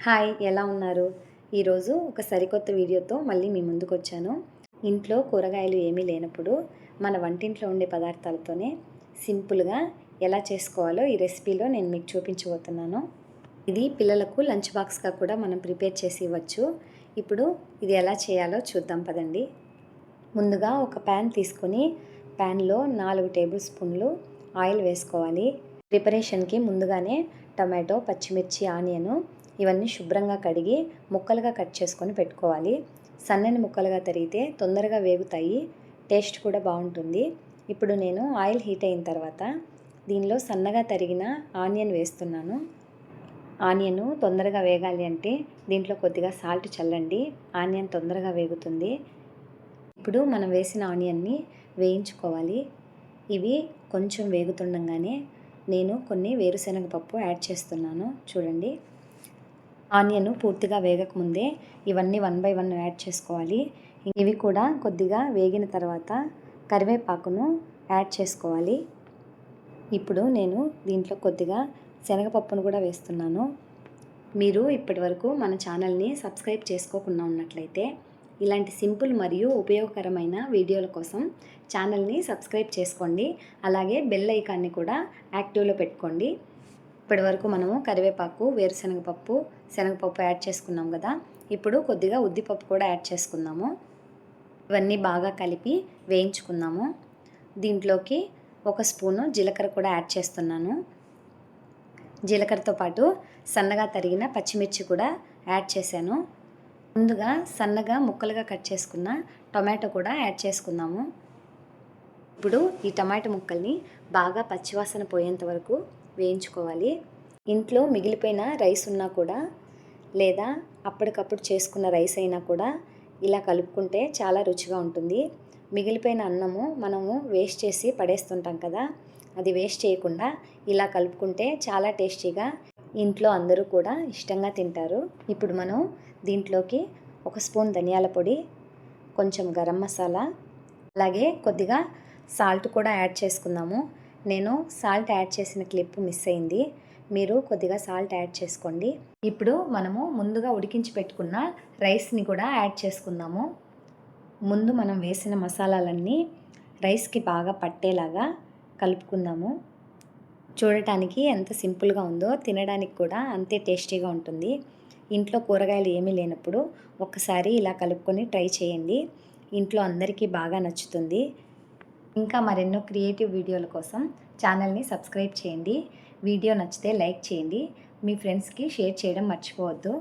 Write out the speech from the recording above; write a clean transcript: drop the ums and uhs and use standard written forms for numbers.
Hi, ఎలా ఉన్నారు? ఈరోజు ఒక సరికొత్త వీడియోతో మళ్ళీ మీ ముందుకొచ్చాను. ఇంట్లో కూరగాయలు ఏమీ లేనప్పుడు మన వంటింట్లో ఉండే పదార్థాలతోనే సింపుల్గా ఎలా చేసుకోవాలో ఈ రెసిపీలో నేను మీకు చూపించబోతున్నాను. ఇది పిల్లలకు లంచ్ బాక్స్గా కూడా మనం ప్రిపేర్ చేసి ఇవ్వచ్చు. ఇప్పుడు ఇది ఎలా చేయాలో చూద్దాం పదండి. ముందుగా ఒక ప్యాన్ తీసుకొని ప్యాన్లో 4 టేబుల్ స్పూన్లు ఆయిల్ వేసుకోవాలి. ప్రిపరేషన్కి ముందుగానే టమాటో, పచ్చిమిర్చి, ఆనియను ఇవన్నీ శుభ్రంగా కడిగి ముక్కలుగా కట్ చేసుకొని పెట్టుకోవాలి. సన్నని ముక్కలుగా తరిగితే తొందరగా వేగుతాయి, టేస్ట్ కూడా బాగుంటుంది. ఇప్పుడు నేను ఆయిల్ హీట్ అయిన తర్వాత దీనిలో సన్నగా తరిగిన ఆనియన్ వేస్తున్నాను. ఆనియన్ తొందరగా వేగాలి అంటే దీంట్లో కొద్దిగా సాల్ట్ చల్లండి, ఆనియన్ తొందరగా వేగుతుంది. ఇప్పుడు మనం వేసిన ఆనియన్ని వేయించుకోవాలి. ఇవి కొంచెం వేగుతుండగానే నేను కొన్ని వేరుశనగ పప్పు యాడ్ చేస్తున్నాను. చూడండి, ఆనియన్ పూర్తిగా వేగకముందే ఇవన్నీ 1 బై 1 యాడ్ చేసుకోవాలి. ఇవి కూడా కొద్దిగా వేగిన తర్వాత కరివేపాకును యాడ్ చేసుకోవాలి. ఇప్పుడు నేను దీంట్లో కొద్దిగా శనగపప్పును కూడా వేస్తున్నాను. మీరు ఇప్పటివరకు మన ఛానల్ని సబ్స్క్రైబ్ చేసుకోకుండా ఉన్నట్లయితే ఇలాంటి సింపుల్ మరియు ఉపయోగకరమైన వీడియోల కోసం ఛానల్ని సబ్స్క్రైబ్ చేసుకోండి. అలాగే బెల్ ఐకాన్ని కూడా యాక్టివ్లో పెట్టుకోండి. ఇప్పటివరకు మనము కరివేపాకు, వేరుశనగపప్పు, శనగపప్పు యాడ్ చేసుకున్నాం కదా. ఇప్పుడు కొద్దిగా ఉద్దిపప్పు కూడా యాడ్ చేసుకుందాము. ఇవన్నీ బాగా కలిపి వేయించుకుందాము. దీంట్లోకి 1 స్పూను జీలకర్ర కూడా యాడ్ చేస్తున్నాను. జీలకర్రతో పాటు సన్నగా తరిగిన పచ్చిమిర్చి కూడా యాడ్ చేశాను. ముందుగా సన్నగా ముక్కలుగా కట్ చేసుకున్న టొమాటో కూడా యాడ్ చేసుకుందాము. ఇప్పుడు ఈ టమాటో ముక్కల్ని బాగా పచ్చివాసన పోయేంత వరకు వేయించుకోవాలి. ఇంట్లో మిగిలిపోయిన రైస్ ఉన్నా కూడా లేదా అప్పటికప్పుడు చేసుకున్న రైస్ అయినా కూడా ఇలా కలుపుకుంటే చాలా రుచిగా ఉంటుంది. మిగిలిపోయిన అన్నము మనము వేస్ట్ చేసి పడేస్తుంటాం కదా, అది వేస్ట్ చేయకుండా ఇలా కలుపుకుంటే చాలా టేస్టీగా ఇంట్లో అందరూ కూడా ఇష్టంగా తింటారు. ఇప్పుడు మనం దీంట్లోకి 1 స్పూన్ ధనియాల పొడి, కొంచెం గరం మసాలా, అలాగే కొద్దిగా సాల్ట్ కూడా యాడ్ చేసుకుందాము. నేను సాల్ట్ యాడ్ చేసిన క్లిప్ మిస్ అయింది, మీరు కొద్దిగా సాల్ట్ యాడ్ చేసుకోండి. ఇప్పుడు మనము ముందుగా ఉడికించి పెట్టుకున్న రైస్ని కూడా యాడ్ చేసుకుందాము. ముందు మనం వేసిన మసాలాలన్నీ రైస్కి బాగా పట్టేలాగా కలుపుకుందాము. చూడటానికి ఎంత సింపుల్గా ఉందో తినడానికి కూడా అంతే టేస్టీగా ఉంటుంది. ఇంట్లో కూరగాయలు ఏమీ లేనప్పుడు ఒక్కసారి ఇలా కలుపుకొని ట్రై చేయండి, ఇంట్లో అందరికీ బాగా నచ్చుతుంది. ఇంకా మరెన్నో క్రియేటివ్ వీడియోల కోసం ఛానల్ని సబ్స్క్రైబ్ చేయండి. వీడియో నచ్చితే లైక్ చేయండి, మీ ఫ్రెండ్స్కి షేర్ చేయడం మర్చిపోవద్దు.